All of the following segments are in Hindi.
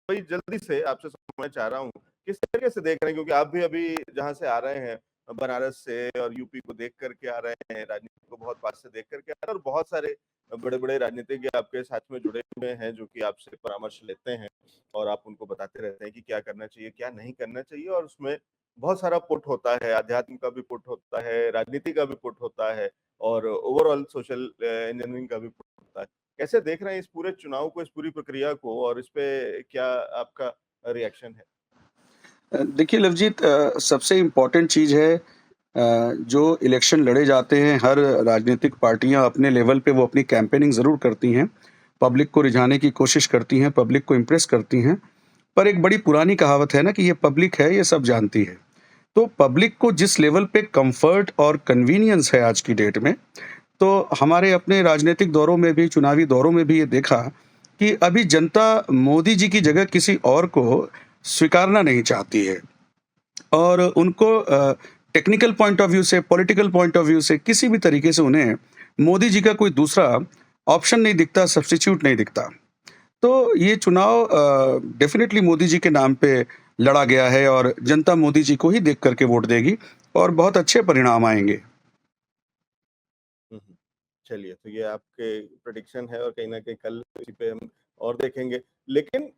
वही जल्दी से आपसे समझना चाह रहा हूँ, किस तरीके से देख रहे हैं? क्योंकि आप भी अभी जहाँ से आ रहे हैं, बनारस से और यूपी को देख कर के आ रहे हैं, राजनीति को बहुत पास से देख कर के आ रहे हैं और बहुत सारे बड़े-बड़े राजनीतिज्ञ आपके साथ में जुड़े हुए हैं, जो कि आपसे परामर्श लेते हैं और आप उनको बताते रहते हैं कि क्या करना चाहिए, क्या नहीं करना चाहिए और उसमें बहुत सारा पुट होता है, अध्यात्म का भी पुट होता है, राजनीति का भी पुट होता है और ओवरऑल सोशल इंजीनियरिंग का भी पुट होता है। कैसे देख रहे हैं इस पूरे चुनाव को, इस पूरी प्रक्रिया को और इस पे क्या आपका रिएक्शन है? देखिए लवजीत, सबसे इम्पोर्टेंट चीज़ है, जो इलेक्शन लड़े जाते हैं हर राजनीतिक पार्टियां अपने लेवल पे वो अपनी कैंपेनिंग ज़रूर करती हैं, पब्लिक को रिझाने की कोशिश करती हैं, पब्लिक को इम्प्रेस करती हैं। पर एक बड़ी पुरानी कहावत है ना कि ये पब्लिक है, ये सब जानती है। तो पब्लिक को जिस लेवल पे कंफर्ट और कन्वीनियंस है आज की डेट में, तो हमारे अपने राजनीतिक दौरों में भी, चुनावी दौरों में भी ये देखा कि अभी जनता मोदी जी की जगह किसी और को स्वीकारना नहीं चाहती है। और उनको टेक्निकल पॉइंट ऑफ व्यू से, पॉलिटिकल पॉइंट ऑफ व्यू से, किसी भी तरीके से उन्हें मोदी जी का कोई दूसरा ऑप्शन नहीं दिखता, सब्स्टिट्यूट नहीं दिखता। तो ये चुनाव डेफिनिटली मोदी जी के नाम पे लड़ा गया है और जनता मोदी जी को ही देख करके वोट देगी और बहुत अच्छे परिणाम आएंगे। हुँ, हुँ। चलिए, तो ये आपके प्रेडिक्शन है और कहीं न कहीं कल इसी पे हम और देखेंगे। लेकिन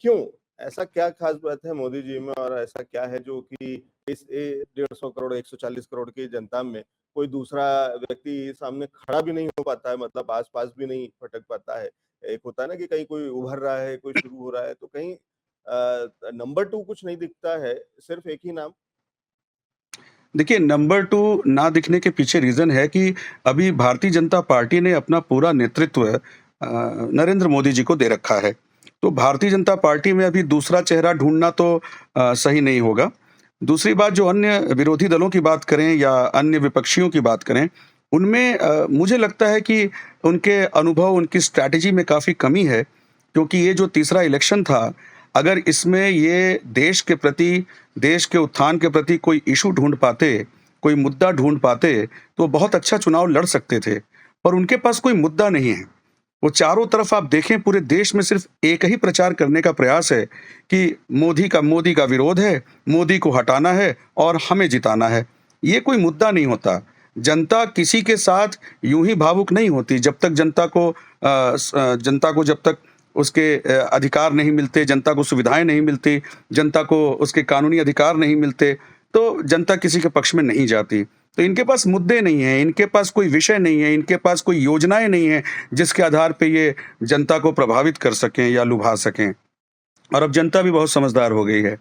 क्यों? ऐसा क्या ख़ास बात है मोदी जी में और ऐसा क्या है जो कि इस 150 करोड़, 140 करोड़ की जनता में कोई दूसरा व्यक्ति सामने खड़ा भी नहीं हो पाता है, मतलब आस-पास भी नहीं फटक पाता है? एक होता है ना कि कहीं कोई उभर रहा है, कोई शुरू हो रहा है, तो कहीं नंबर 2 कुछ नहीं दिखता है, सिर्फ़ एक ही नाम। देखिए, नंबर 2 ना दिखने के पीछे रीज़न है कि अभी भारतीय जनता पार्टी ने अपना पूरा नेतृत्व नरेंद्र मोदी जी को दे रखा है। तो भारतीय जनता पार्टी में अभी दूसरा चेहरा ढूँढना तो सही नहीं होगा। दूसरी बात, जो अन्य विरोधी दलों की बात करें या अन्य विपक्षियों की बात करें, उनमें मुझे लगता है कि उनके अनुभव, उनकी स्ट्रैटेजी में काफ़ी कमी है, क्योंकि ये जो तीसरा इलेक्शन था, अगर इसमें ये देश के प्रति, देश के उत्थान के प्रति कोई इश्यू ढूँढ पाते, कोई मुद्दा ढूँढ पाते, तो बहुत अच्छा चुनाव लड़ सकते थे। पर उनके पास कोई मुद्दा नहीं है। वो चारों तरफ आप देखें, पूरे देश में सिर्फ़ एक ही प्रचार करने का प्रयास है कि मोदी का विरोध है, मोदी को हटाना है और हमें जिताना है। ये कोई मुद्दा नहीं होता। जनता किसी के साथ यूँ ही भावुक नहीं होती, जब तक जनता को जब तक उसके अधिकार नहीं मिलते, जनता को सुविधाएँ नहीं मिलती, जनता को उसके कानूनी अधिकार नहीं मिलते, तो जनता किसी के पक्ष में नहीं जाती। तो इनके पास मुद्दे नहीं हैं, इनके पास कोई विषय नहीं है, इनके पास कोई योजनाएँ नहीं हैं, जिसके आधार पे ये जनता को प्रभावित कर सकें या लुभा सकें। और अब जनता भी बहुत समझदार हो गई है।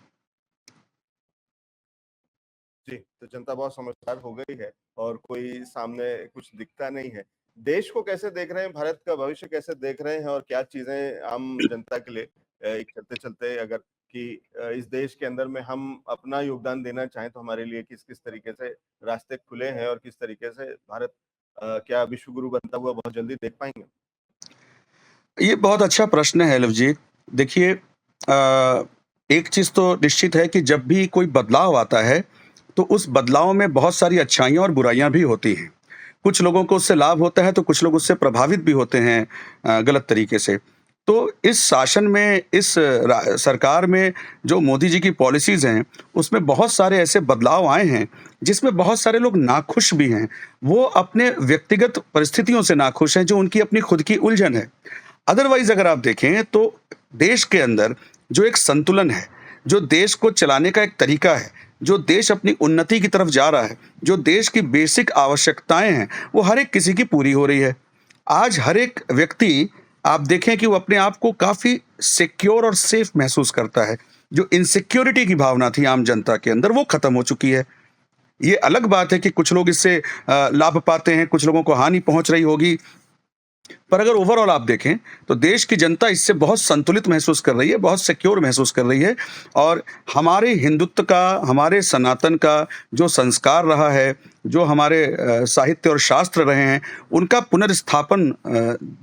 जी, तो जनता बहुत समझदार हो गई है और कोई सामने कुछ दिखता नहीं है। देश को कैसे देख रहे हैं, भारत का भविष्य कैसे देख रहे हैं और क्या चीज़ें आम जनता के लिए एक चलते-चलते अगर कि इस देश के अंदर में हम अपना योगदान देना चाहें तो हमारे लिए किस-किस तरीके से रास्ते खुले हैं और किस तरीके से भारत क्या विश्व गुरु बनता हुआ बहुत जल्दी देख पाएँगे? ये बहुत अच्छा प्रश्न है लवजीत। देखिए, एक चीज़ तो निश्चित है कि जब भी कोई बदलाव आता है, तो उस बदलाव में बहुत सारी अच्छाइयाँ और बुराइयाँ भी होती हैं। कुछ लोगों को उससे लाभ होता है, तो कुछ लोग उससे प्रभावित भी होते हैं गलत तरीके से। तो इस शासन में, इस सरकार में जो मोदी जी की पॉलिसीज़ हैं, उसमें बहुत सारे ऐसे बदलाव आए हैं, जिसमें बहुत सारे लोग नाखुश भी हैं। वो अपने व्यक्तिगत परिस्थितियों से नाखुश हैं, जो उनकी अपनी खुद की उलझन है। अदरवाइज अगर आप देखें तो देश के अंदर जो एक संतुलन है, जो देश को चलाने का एक तरीका है, जो देश अपनी उन्नति की तरफ जा रहा है, जो देश की बेसिक आवश्यकताएं हैं, वो हर एक किसी की पूरी हो रही है। आज हर एक व्यक्ति, आप देखें कि वो अपने आप को काफी सिक्योर और सेफ महसूस करता है। जो इनसिक्योरिटी की भावना थी आम जनता के अंदर, वो खत्म हो चुकी है। ये अलग बात है कि कुछ लोग इससे लाभ पाते हैं, कुछ लोगों को हानि पहुंच रही होगी, पर अगर ओवरऑल आप देखें तो देश की जनता इससे बहुत संतुलित महसूस कर रही है, बहुत सिक्योर महसूस कर रही है। और हमारे हिंदुत्व का, हमारे सनातन का जो संस्कार रहा है, जो हमारे साहित्य और शास्त्र रहे हैं, उनका पुनर्स्थापन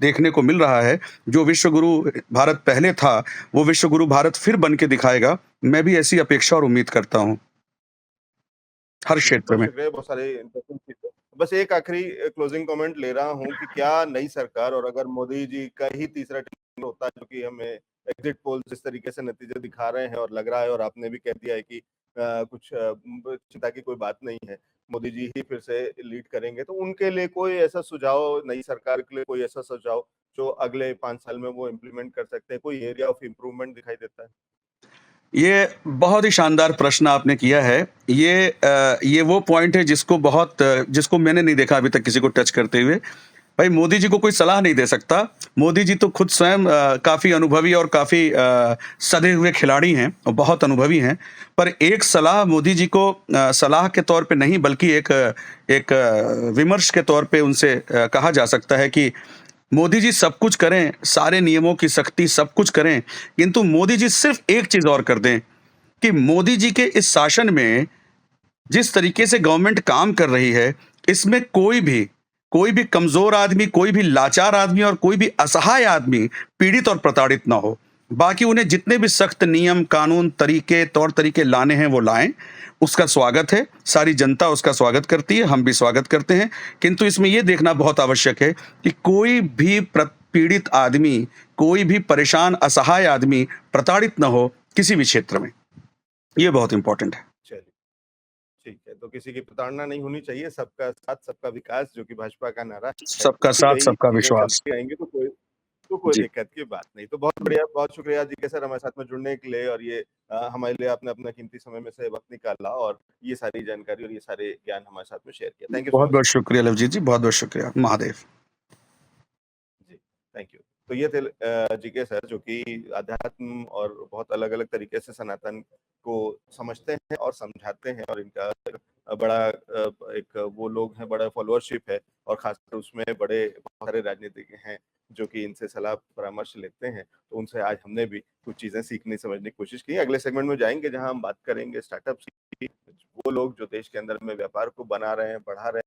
देखने को मिल रहा है। जो विश्वगुरु भारत पहले था, वो विश्वगुरु भारत फिर बन के दिखाएगा। मैं भी ऐसी अपेक्षा और उम्मीद करता हूँ, हर जी, क्षेत्र बहुत में। शुक्रिया, बहुत सारे इंटरेस्टिंग चीज़ें। बस एक आखिरी क्लोजिंग कमेंट ले रहा हूँ कि क्या नई सरकार और अगर मोदी जी का ही तीसरा टर्म होता है जो कि हमें एग्जिट पोल जिस तरीके से नतीजे दिखा रहे हैं और लग रहा है और आपने भी कह दिया है कि कुछ चिंता की कोई बात नहीं है, मोदी जी ही फिर से लीड करेंगे, तो उनके लिए कोई ऐसा सुझाव, नई सरकार के लिए कोई ऐसा सुझाव जो अगले 5 साल में वो इम्प्लीमेंट कर सकते हैं, कोई एरिया ऑफ इम्प्रूवमेंट दिखाई देता है? ये बहुत ही शानदार प्रश्न आपने किया है। ये वो पॉइंट है जिसको मैंने नहीं देखा अभी तक किसी को टच करते हुए। भाई मोदी जी को कोई सलाह नहीं दे सकता। मोदी जी तो खुद स्वयं काफ़ी अनुभवी और काफ़ी सधे हुए खिलाड़ी हैं और बहुत अनुभवी हैं। पर एक सलाह मोदी जी को सलाह के तौर पे नहीं बल्कि एक विमर्श के तौर पे उनसे कहा जा सकता है कि मोदी जी सब कुछ करें, सारे नियमों की सख्ती सब कुछ करें, किंतु मोदी जी सिर्फ़ एक चीज़ और कर दें कि मोदी जी के इस शासन में जिस तरीके से गवर्नमेंट काम कर रही है, इसमें कोई भी कमज़ोर आदमी, कोई भी लाचार आदमी और कोई भी असहाय आदमी पीड़ित और प्रताड़ित ना हो। बाकी उन्हें जितने भी सख्त नियम, कानून, तरीके, तौर-तरीके लाने हैं, वो लाएँ। उसका स्वागत है, सारी जनता उसका स्वागत करती है, हम भी स्वागत करते हैं। किंतु इसमें ये देखना बहुत आवश्यक है कि कोई भी पीड़ित आदमी, कोई भी परेशान, असहाय आदमी प्रताड़ित ना हो किसी भी क्षेत्र में। ये बहुत इम्पोर्टेंट है। चलिए, ठीक है, तो किसी की प्रताड़ना नहीं होनी चाहिए, सबका साथ, सबका विकास जो कि भाजपा का नारा है, सबका साथ, यही सबका चीज़ें विश्वास। चलती रहेंगी तो कोई जी। दिक्कत की बात नहीं। तो बहुत बढ़िया, बहुत शुक्रिया जी के सर हमारे साथ में जुड़ने के लिए और ये हमारे लिए आपने अपना कीमती समय में से वक़्त निकाला और ये सारी जानकारी और ये सारे ज्ञान हमारे साथ में शेयर किया। थैंक यू सो मच बहुत-बहुत सर। शुक्रिया लवजीत जी, बहुत-बहुत शुक्रिया। महादेव। जी, थैंक यू। तो ये थे जीके सर जो कि अध्यात्म और बहुत अलग-अलग तरीके से सनातन को समझते हैं और समझाते हैं और इनका बड़ा एक वो लोग हैं, बड़ा फॉलोअरशिप है और ख़ासकर उसमें बड़े बहुत सारे राजनीतिज्ञ हैं जो कि इनसे सलाह परामर्श लेते हैं। तो उनसे आज हमने भी कुछ चीज़ें सीखने समझने की कोशिश की। अगले सेगमेंट में जाएँगे जहाँ हम बात करेंगे स्टार्टअप्स की, वो लोग जो देश के अंदर में व्यापार को बना रहे हैं, बढ़ा रहे हैं।